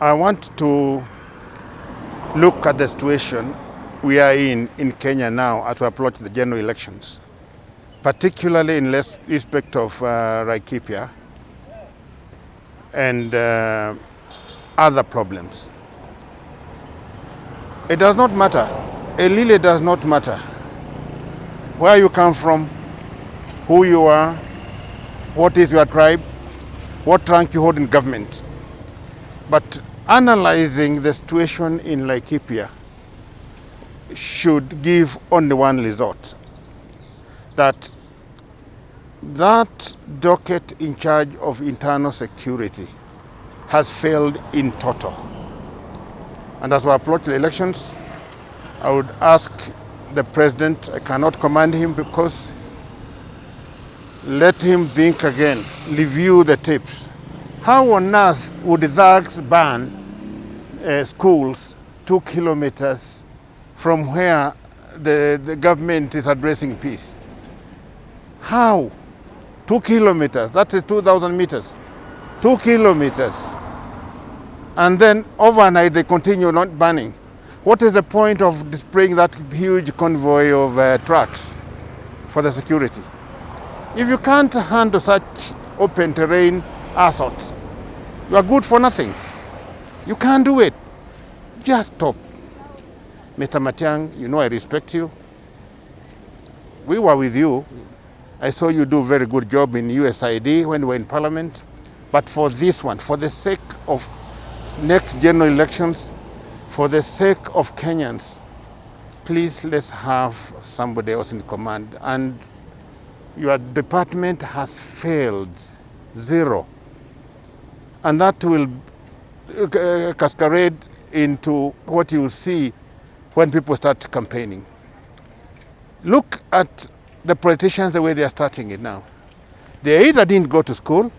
I want to look at the situation we are in Kenya now as we approach the general elections, particularly in respect of Laikipia and other problems. It does not matter. It really does not matter where you come from, who you are, what is your tribe, what rank you hold in government. But analyzing the situation in Laikipia should give only one result, that docket in charge of internal security has failed in total. And as we approach the elections, I would ask the president, I cannot command him because let him think again, review the tapes. How on earth would thugs ban schools 2 kilometers from where the government is addressing peace? How? 2 kilometers, that is 2,000 meters. 2 kilometers. And then overnight they continue not banning. What is the point of displaying that huge convoy of trucks for the security? If you can't handle such open terrain assault, you are good for nothing. You can't do it. Just stop. Mr. Matiaag'i, you know I respect you. We were with you. I saw you do a very good job in USID when we were in Parliament. But for this one, for the sake of next general elections, for the sake of Kenyans, please let's have somebody else in command. And your department has failed, zero. And that will cascade into what you will see when people start campaigning. Look at the politicians the way they are starting it now. They either didn't go to school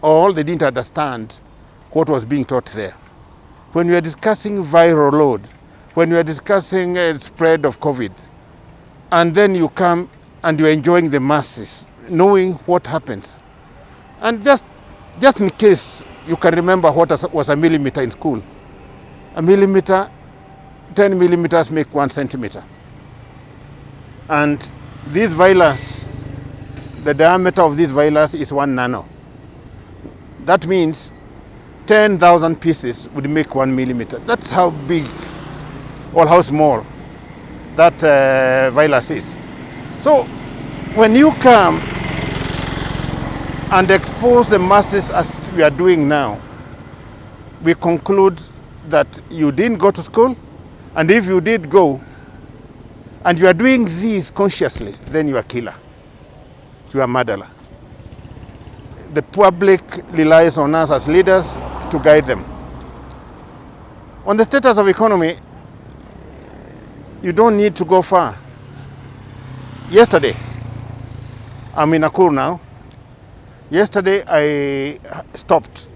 or they didn't understand what was being taught there. When we are discussing viral load, when we are discussing spread of COVID, and then you come and you're enjoying the masses, knowing what happens. And just in case you can remember what was a millimeter in school. A millimeter, 10 millimeters make 1 centimeter. And these villas, the diameter of these villas is 1 nano. That means 10,000 pieces would make 1 millimeter. That's how big or how small that virus is. So when you come and expose the masses as we are doing now, we conclude that you didn't go to school, and if you did go, and you are doing this consciously, then you are a killer. You are a murderer. The public relies on us as leaders to guide them. On the status of economy, you don't need to go far. Yesterday, I'm in Nakuru now. Yesterday I stopped.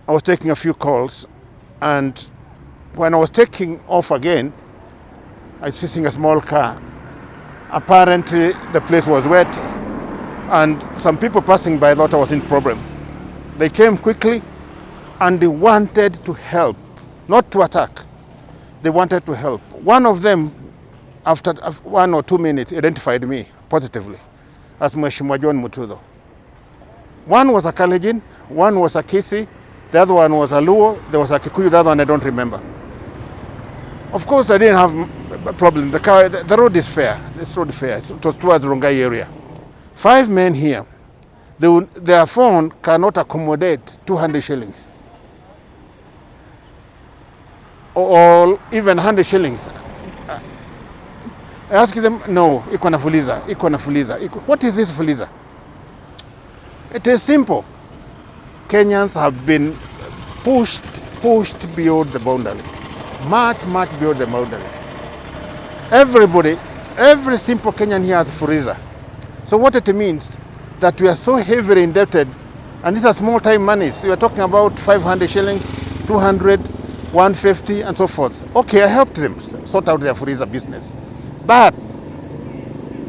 I was taking a few calls, and when I was taking off again, I was seeing a small car. Apparently the place was wet, and some people passing by thought I was in problem. They came quickly and they wanted to help, not to attack. They wanted to help. One of them, after 1 or 2 minutes, identified me positively as Hon Mututho. One was a Kalenjin, one was a Kisi, the other one was a Luo, there was a Kikuyu, the other one I don't remember. Of course, I didn't have a problem. The road is fair. This road is fair. It was towards Rongai area. 5 men here. Their phone cannot accommodate 200 shillings. Or even 100 shillings. I asked them, no, iko na fuliza. What is this fuliza? It is simple. Kenyans have been pushed beyond the boundary. Much beyond the boundary. Everybody, every simple Kenyan here has fuliza. So what it means, that we are so heavily indebted, and these are small time monies. We are talking about 500 shillings, 200, 150, and so forth. Okay, I helped them sort out their fuliza business. But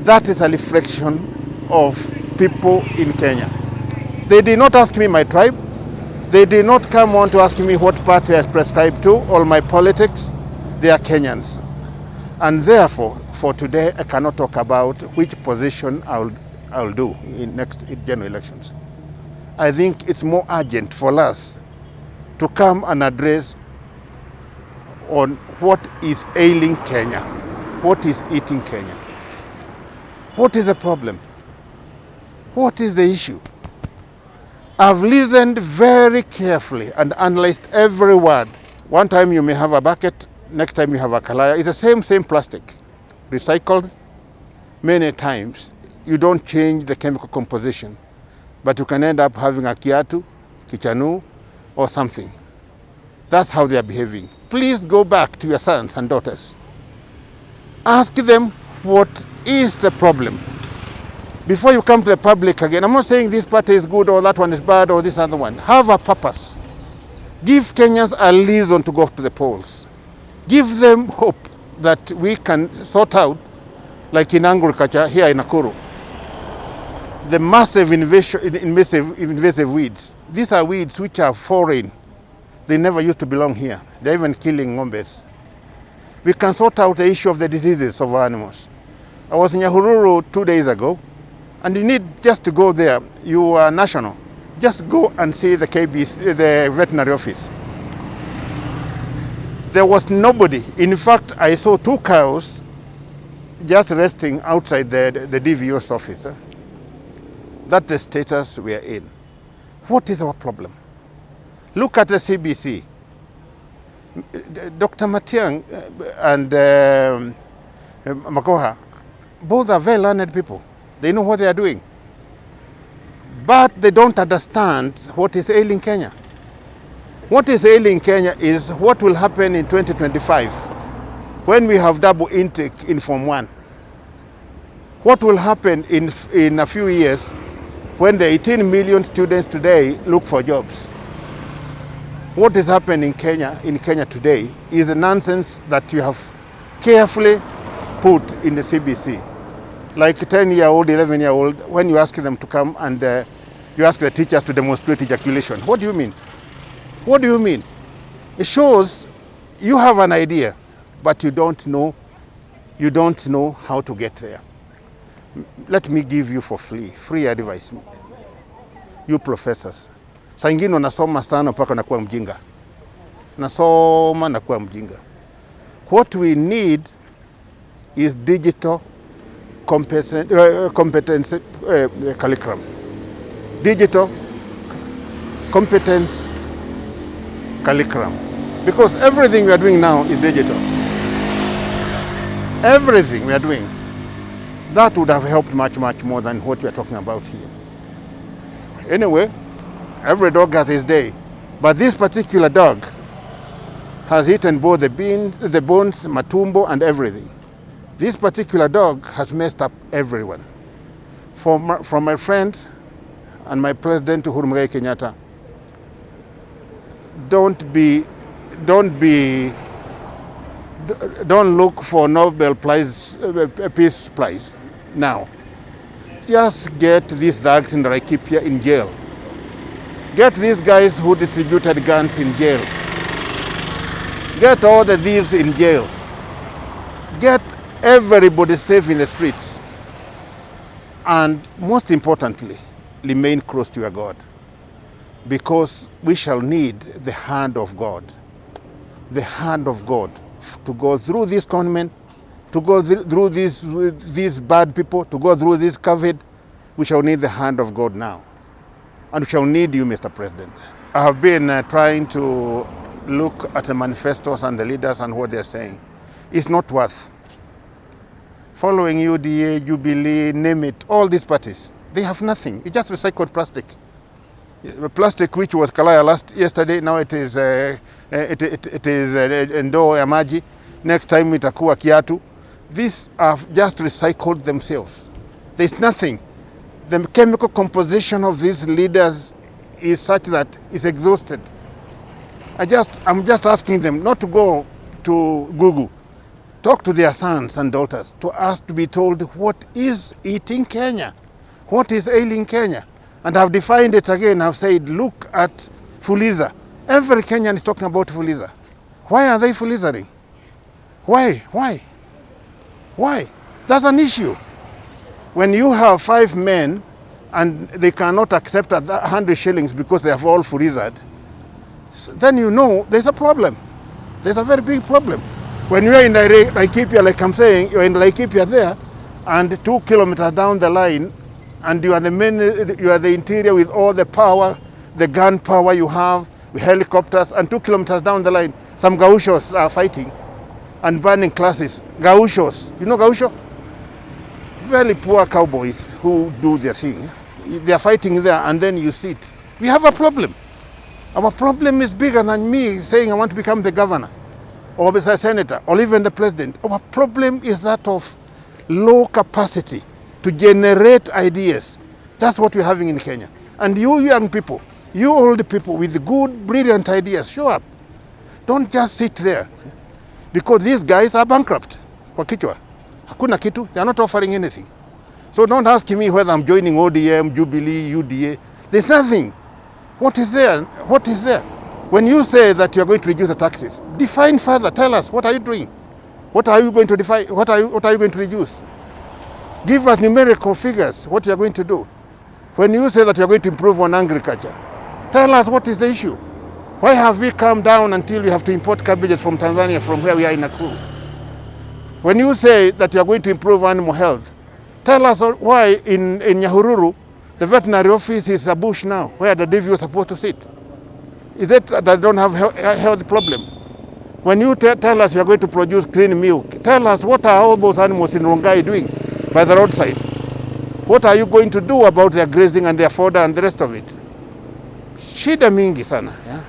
that is a reflection of people in Kenya. They did not ask me my tribe. They did not come on to ask me what party I prescribe to or my politics. They are Kenyans. And therefore, for today, I cannot talk about which position I'll do in next general elections. I think it's more urgent for us to come and address on what is ailing Kenya, what is eating Kenya. What is the problem? What is the issue? I've listened very carefully and analyzed every word. One time you may have a bucket, next time you have a kalaya. It's the same plastic, recycled many times. You don't change the chemical composition, but you can end up having a kiatu, kichanu, or something. That's how they are behaving. Please go back to your sons and daughters. Ask them what is the problem. Before you come to the public again, I'm not saying this party is good or that one is bad or this other one. Have a purpose. Give Kenyans a reason to go to the polls. Give them hope that we can sort out, like in agriculture here in Nakuru, the massive invasive weeds. These are weeds which are foreign. They never used to belong here. They're even killing ngombes. We can sort out the issue of the diseases of our animals. I was in Nyahururu 2 days ago, and you need just to go there. You are national. Just go and see the KBC, the veterinary office. There was nobody. In fact, I saw 2 cows just resting outside the DVO's office. That's the status we are in. What is our problem? Look at the CBC. Dr. Matiaag'i and Makoha, both are very learned people. They know what they are doing. But they don't understand what is ailing Kenya. What is ailing Kenya is what will happen in 2025 when we have double intake in Form 1. What will happen in a few years when the 18 million students today look for jobs. What is happening in Kenya today is a nonsense that you have carefully put in the CBC. Like 10-year-old, 11-year-old, when you ask them to come and you ask the teachers to demonstrate ejaculation. What do you mean? What do you mean? It shows you have an idea, but you don't know how to get there. Let me give you for free advice. You professors. Saa ingine unasoma sana mpaka nakuwa mjinga. Nasoma nakuwa mjinga. What we need is digital competence curriculum. Digital competence curriculum. Because everything we are doing now is digital. Everything we are doing. That would have helped much more than what we are talking about here. Anyway, every dog has his day. But this particular dog has eaten both the bones, matumbo, and everything. This particular dog has messed up everyone. From my friend and my president, Hon Mututho, don't look for Nobel Peace Prize now. Just get these thugs in Laikipia in jail. Get these guys who distributed guns in jail. Get all the thieves in jail. Get everybody safe in the streets. And most importantly, remain close to your God. Because we shall need the hand of God. The hand of God to go through this government, to go through these bad people, to go through this COVID. We shall need the hand of God now. And we shall need you, Mr. President. I have been trying to look at the manifestos and the leaders and what they're saying. It's not worth. Following UDA, Jubilee, name it, all these parties, they have nothing. It's just recycled plastic. The plastic which was Kalaya yesterday, now it is Ndoo ya maji. Next time itakuwa kiatu. These are just recycled themselves. There's nothing. The chemical composition of these leaders is such that it's exhausted. I'm just asking them not to go to Google. Talk to their sons and daughters to ask to be told what is eating Kenya, what is ailing Kenya. And I've defined it again. I've said, look at Fuliza. Every Kenyan is talking about Fuliza. Why are they Fulizering? Why? That's an issue. When you have 5 men and they cannot accept 100 shillings because they have all Fulized, then you know there's a problem. There's a very big problem. When you're in Laikipia, like I'm saying, you're in Laikipia there, and 2 kilometers down the line, and you are the interior with all the power, the gun power you have, with helicopters, and 2 kilometers down the line, some gauchos are fighting and burning classes. Gauchos, you know gaucho? Very poor cowboys who do their thing. They are fighting there, and then you sit. We have a problem. Our problem is bigger than me saying I want to become the governor, or the senator, or even the president. Our problem is that of low capacity to generate ideas. That's what we're having in Kenya. And you young people, you old people with good, brilliant ideas, show up. Don't just sit there. Because these guys are bankrupt. Kwa kichwa. Hakuna kitu. They are not offering anything. So don't ask me whether I'm joining ODM, Jubilee, UDA. There's nothing. What is there? What is there? When you say that you're going to reduce the taxes, define further. Tell us, what are you doing? What are you going to define? What are you going to reduce? Give us numerical figures, what you're going to do. When you say that you're going to improve on agriculture, tell us what is the issue. Why have we come down until we have to import cabbages from Tanzania from where we are in Nakuru? When you say that you're going to improve animal health, tell us why in Nyahururu, the veterinary office is a bush now, where the DV was supposed to sit. Is it that they don't have a health problem? When you tell us you're going to produce clean milk, tell us what are all those animals in Rongai doing by the roadside? What are you going to do about their grazing and their fodder and the rest of it? Shida mingi sana. Yeah?